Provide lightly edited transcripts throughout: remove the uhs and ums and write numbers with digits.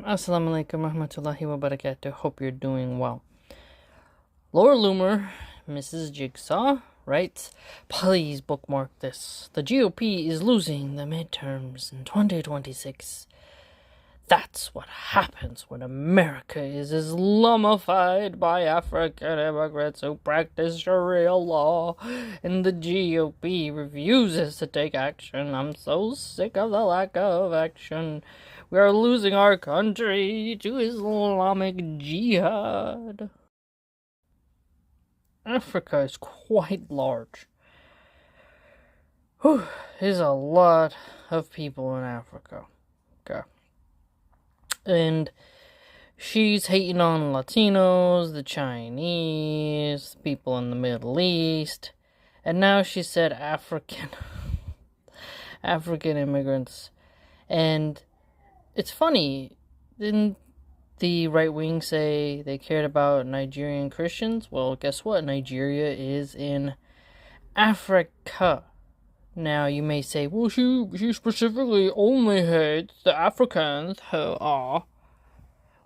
Assalamu alaikum warahmatullahi wabarakatuh. Hope you're doing well. Laura Loomer, Mrs. Jigsaw, writes, please bookmark this. The GOP is losing the midterms in 2026. That's what happens when America is Islamified by African immigrants who practice Sharia law, and the GOP refuses to take action. I'm so sick of the lack of action. We are losing our country to Islamic jihad. Africa is quite large. There's a lot of people in Africa. Okay. And she's hating on Latinos, the Chinese, people in the Middle East, and now she said African immigrants. And it's funny, didn't the right wing say they cared about Nigerian Christians? Well, guess what? Nigeria is in Africa. Now, you may say, well, she specifically only hates the Africans who are,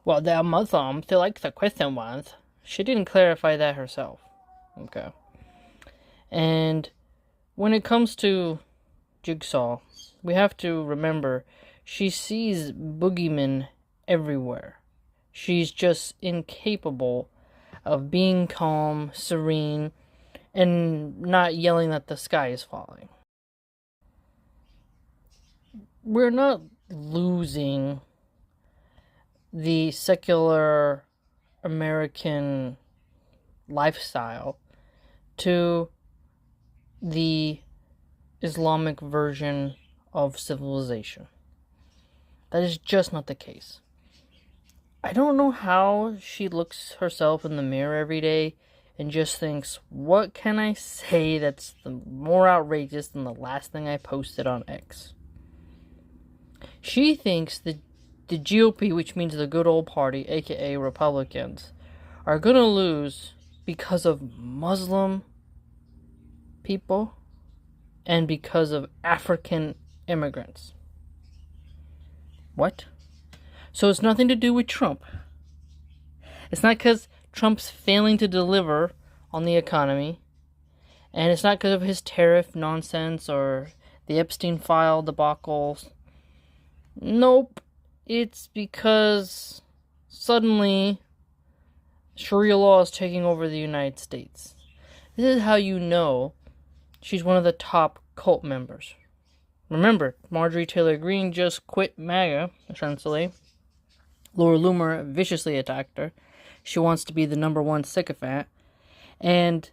well, they're Muslims, they like the Christian ones. She didn't clarify that herself. Okay. And when it comes to Jigsaw, we have to remember she sees boogeymen everywhere. She's just incapable of being calm, serene, and not yelling that the sky is falling. We're not losing the secular American lifestyle to the Islamic version of civilization. That is just not the case. I don't know how she looks herself in the mirror every day and just thinks, what can I say that's more outrageous than the last thing I posted on X? She thinks that the GOP, which means the good old party, aka Republicans, are going to lose because of Muslim people and because of African immigrants. What? So it's nothing to do with Trump. It's not because Trump's failing to deliver on the economy, and it's not because of his tariff nonsense or the Epstein file debacles. Nope. It's because suddenly Sharia law is taking over the United States. This is how you know she's one of the top cult members. Remember, Marjorie Taylor Greene just quit MAGA, essentially. Laura Loomer viciously attacked her. She wants to be the number one sycophant. And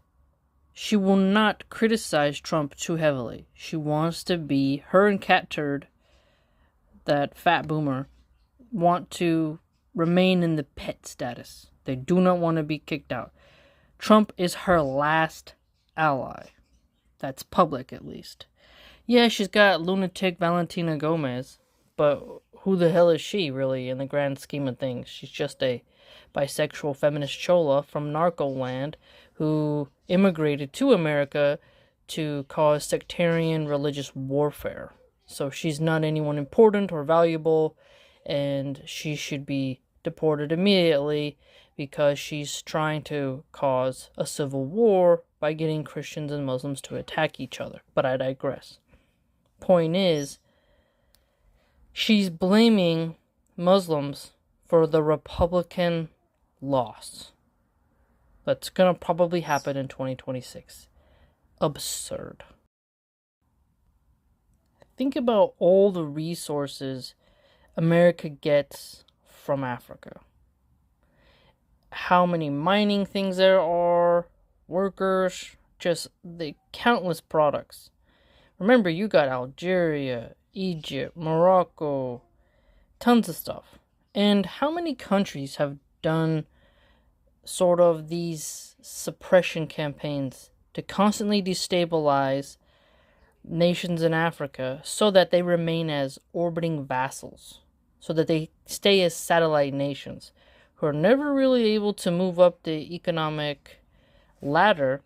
she will not criticize Trump too heavily. She wants to be, her and Cat Turd, that fat boomer, want to remain in the pet status. They do not want to be kicked out. Trump is her last ally. That's public, at least. Yeah, she's got lunatic Valentina Gomez, but who the hell is she, really, in the grand scheme of things? She's just a bisexual feminist chola from narco land who immigrated to America to cause sectarian religious warfare. So she's not anyone important or valuable, and she should be deported immediately because she's trying to cause a civil war by getting Christians and Muslims to attack each other. But I digress. Point is, she's blaming Muslims for the Republican loss that's going to probably happen in 2026. Absurd. Think about all the resources America gets from Africa. How many mining things there are, workers, just the countless products. Remember, you got Algeria, Egypt, Morocco, tons of stuff. And how many countries have done sort of these suppression campaigns to constantly destabilize nations in Africa so that they remain as orbiting vassals, so that they stay as satellite nations who are never really able to move up the economic ladder,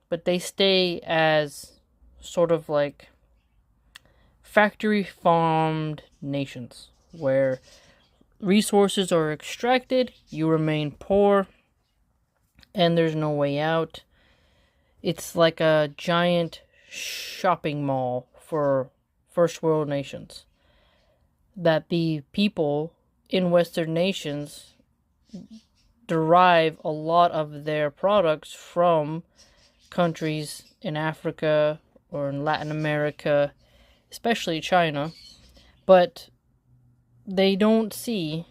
but they stay as sort of like factory farmed nations where resources are extracted, you remain poor, and there's no way out. It's like a giant shopping mall for first world nations that the people in Western nations derive a lot of their products from countries in Africa or in Latin America, especially China, but they don't see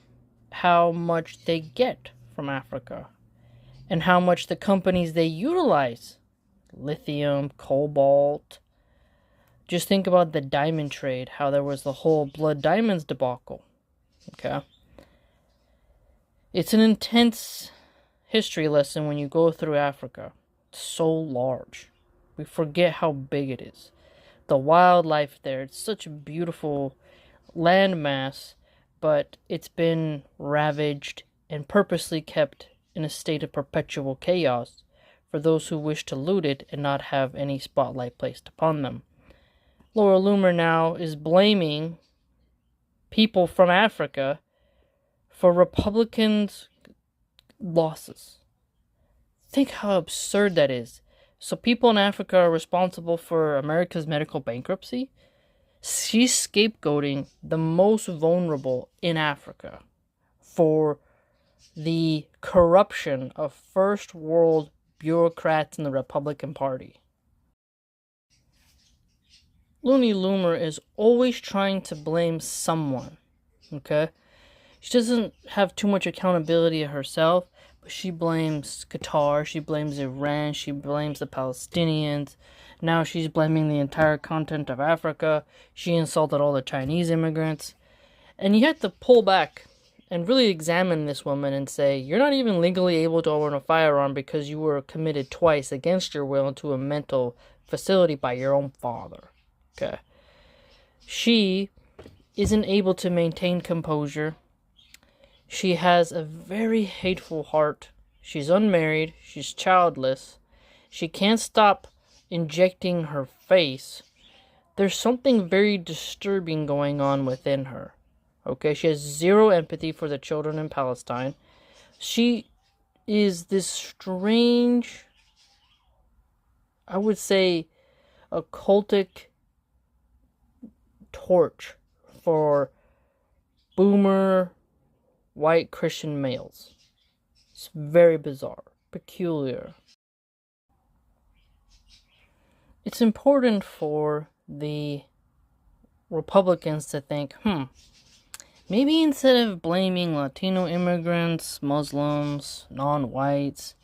how much they get from Africa and how much the companies they utilize, lithium, cobalt. Just think about the diamond trade, how there was the whole blood diamonds debacle. Okay? It's an intense history lesson when you go through Africa. It's so large. We forget how big it is. The wildlife there, it's such a beautiful landmass, but it's been ravaged and purposely kept in a state of perpetual chaos for those who wish to loot it and not have any spotlight placed upon them. Laura Loomer now is blaming people from Africa for Republicans' losses. Think how absurd that is. So people in Africa are responsible for America's medical bankruptcy? She's scapegoating the most vulnerable in Africa for the corruption of first world bureaucrats in the Republican Party. Looney Loomer is always trying to blame someone, okay? She doesn't have too much accountability herself, but she blames Qatar, she blames Iran, she blames the Palestinians. Now she's blaming the entire continent of Africa. She insulted all the Chinese immigrants. And you have to pull back and really examine this woman and say, you're not even legally able to own a firearm because you were committed twice against your will into a mental facility by your own father. Okay. She isn't able to maintain composure. She has a very hateful heart. She's unmarried. She's childless. She can't stop injecting her face. There's something very disturbing going on within her. Okay, she has zero empathy for the children in Palestine. She is this strange, I would say, occultic torch for boomer white Christian males. It's very bizarre, peculiar. It's important for the Republicans to think, maybe instead of blaming Latino immigrants, Muslims, non-whites,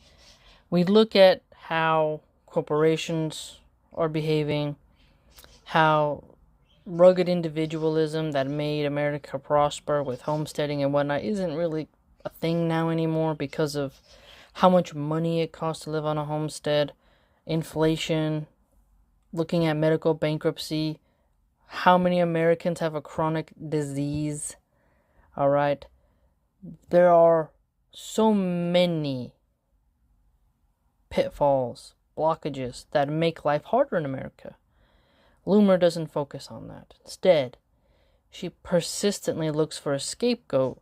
we look at how corporations are behaving, how rugged individualism that made America prosper with homesteading and whatnot isn't really a thing now anymore because of how much money it costs to live on a homestead, inflation, looking at medical bankruptcy, how many Americans have a chronic disease. All right. There are so many pitfalls, blockages that make life harder in America. Loomer doesn't focus on that. Instead, she persistently looks for a scapegoat,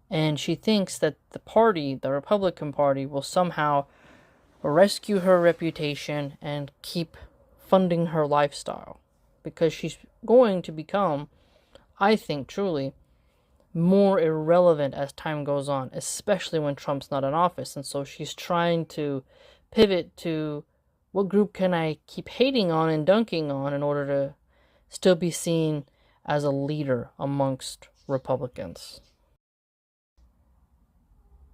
and she thinks that the party, the Republican Party, will somehow rescue her reputation and keep funding her lifestyle, because she's going to become, I think truly, more irrelevant as time goes on, especially when Trump's not in office. And so she's trying to pivot to, what group can I keep hating on and dunking on in order to still be seen as a leader amongst Republicans?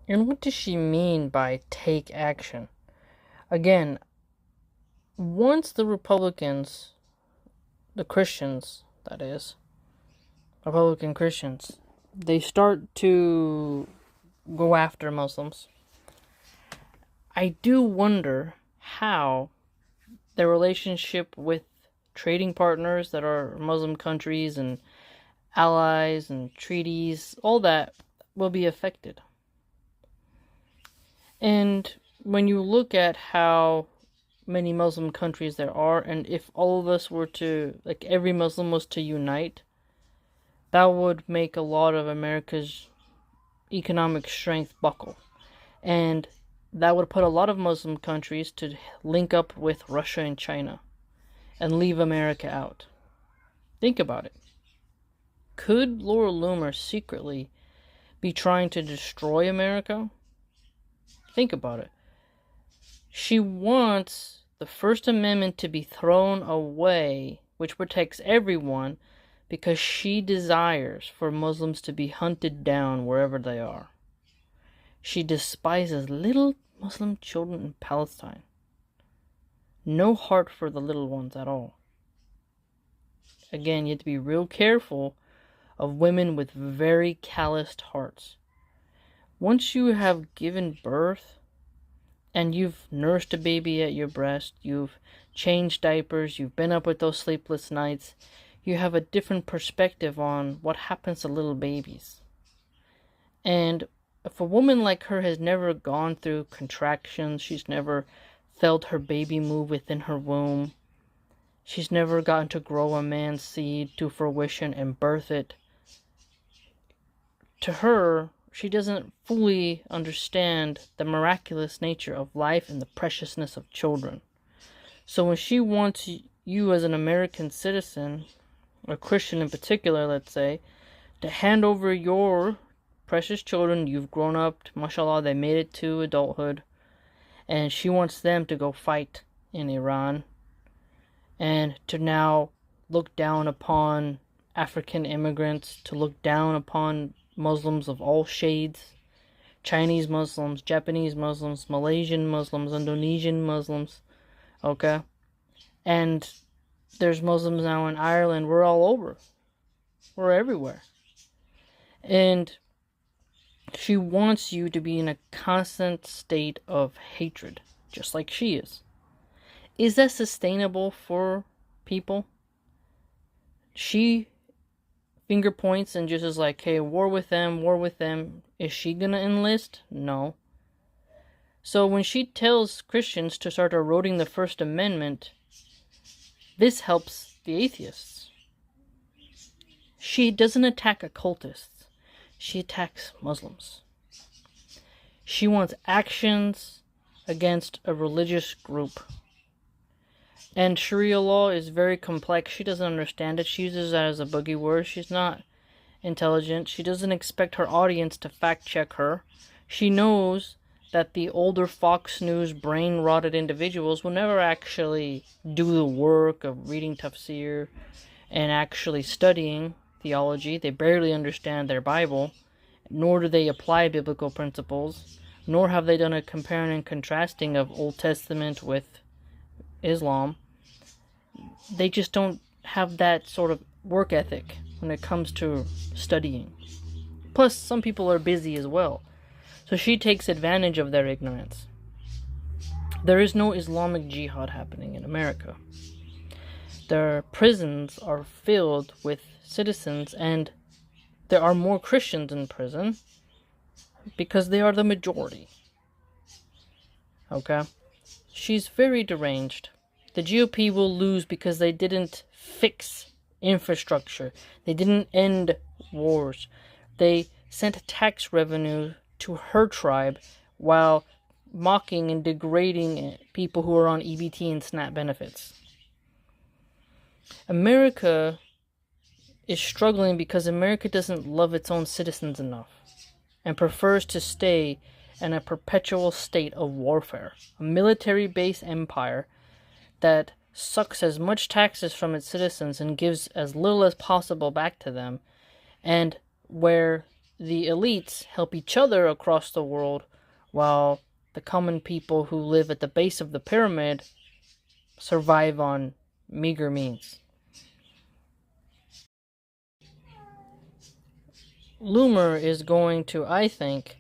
And what does she mean by take action? Again, once the Republicans, the Christians, that is, Republican Christians, they start to go after Muslims, I do wonder how their relationship with trading partners that are Muslim countries and allies and treaties, all that, will be affected. And when you look at how many Muslim countries there are, and if all of us were to, like every Muslim was to unite, that would make a lot of America's economic strength buckle. And that would put a lot of Muslim countries to link up with Russia and China and leave America out. Think about it. Could Laura Loomer secretly be trying to destroy America? Think about it. She wants the First Amendment to be thrown away, which protects everyone, because she desires for Muslims to be hunted down wherever they are. She despises little Muslim children in Palestine. No heart for the little ones at all. Again, you have to be real careful of women with very calloused hearts. Once you have given birth and you've nursed a baby at your breast, you've changed diapers, you've been up with those sleepless nights, you have a different perspective on what happens to little babies. And if a woman like her has never gone through contractions, she's never felt her baby move within her womb, she's never gotten to grow a man's seed to fruition and birth it, to her, she doesn't fully understand the miraculous nature of life and the preciousness of children. So when she wants you as an American citizen, a Christian in particular, let's say, to hand over your precious children, you've grown up, mashallah, they made it to adulthood, and she wants them to go fight in Iran, and to now look down upon African immigrants, to look down upon Muslims of all shades, Chinese Muslims, Japanese Muslims, Malaysian Muslims, Indonesian Muslims, okay? And there's Muslims now in Ireland. We're all over. We're everywhere. And she wants you to be in a constant state of hatred, just like she is. Is that sustainable for people? She finger points and just is like, hey, war with them, war with them. Is she gonna enlist? No. So when she tells Christians to start eroding the First Amendment, this helps the atheists. She doesn't attack occultists. She attacks Muslims. She wants actions against a religious group. And Sharia law is very complex. She doesn't understand it. She uses that as a boogie word. She's not intelligent. She doesn't expect her audience to fact check her. She knows that the older Fox News brain-rotted individuals will never actually do the work of reading tafsir and actually studying theology. They barely understand their Bible, nor do they apply biblical principles, nor have they done a comparing and contrasting of Old Testament with Islam. They just don't have that sort of work ethic when it comes to studying. Plus, some people are busy as well. So she takes advantage of their ignorance. There is no Islamic jihad happening in America. Their prisons are filled with citizens, and there are more Christians in prison because they are the majority. Okay? She's very deranged. The GOP will lose because they didn't fix infrastructure. They didn't end wars. They sent tax revenue to her tribe while mocking and degrading people who are on EBT and SNAP benefits. America is struggling because America doesn't love its own citizens enough and prefers to stay in a perpetual state of warfare, a military-based empire that sucks as much taxes from its citizens and gives as little as possible back to them, and where the elites help each other across the world while the common people who live at the base of the pyramid survive on meager means. Loomer is going to, I think,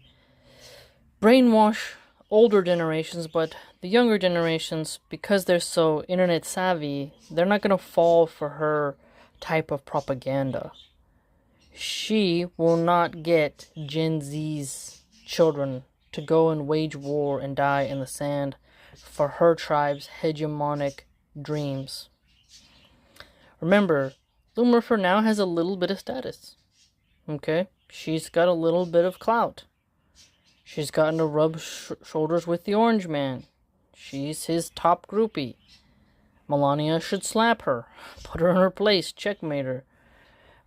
brainwash older generations, but the younger generations, because they're so internet savvy, they're not going to fall for her type of propaganda. She will not get Gen Z's children to go and wage war and die in the sand for her tribe's hegemonic dreams. Remember, Loomer for now has a little bit of status. Okay? She's got a little bit of clout. She's gotten to rub shoulders with the orange man. She's his top groupie. Melania should slap her, put her in her place, checkmate her.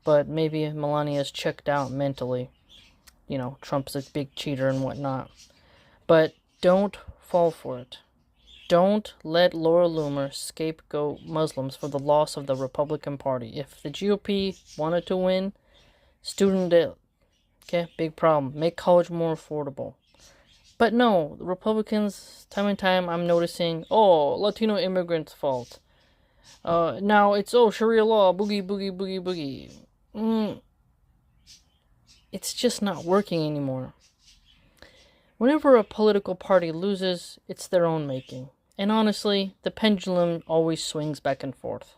But maybe Melania's checked out mentally. You know, Trump's a big cheater and whatnot. But don't fall for it. Don't let Laura Loomer scapegoat Muslims for the loss of the Republican Party. If the GOP wanted to win, student debt, okay, big problem. Make college more affordable. But no, the Republicans, time and time, I'm noticing, Latino immigrants' fault. Now it's, Sharia law, boogie, boogie, boogie, boogie. It's just not working anymore. Whenever a political party loses, it's their own making. And honestly, the pendulum always swings back and forth.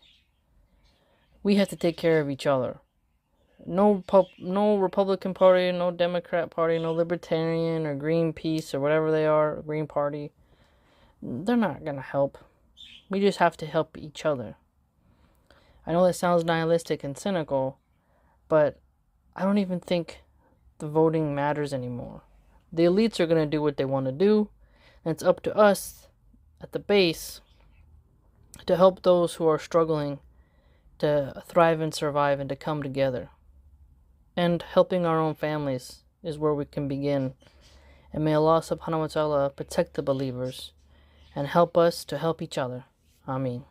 We have to take care of each other. No Republican Party, no Democrat Party, no Libertarian or Greenpeace or whatever they are, Green Party. They're not going to help. We just have to help each other. I know that sounds nihilistic and cynical, but I don't even think the voting matters anymore. The elites are going to do what they want to do, and it's up to us at the base to help those who are struggling to thrive and survive and to come together. And helping our own families is where we can begin. And may Allah subhanahu wa ta'ala protect the believers and help us to help each other. Ameen.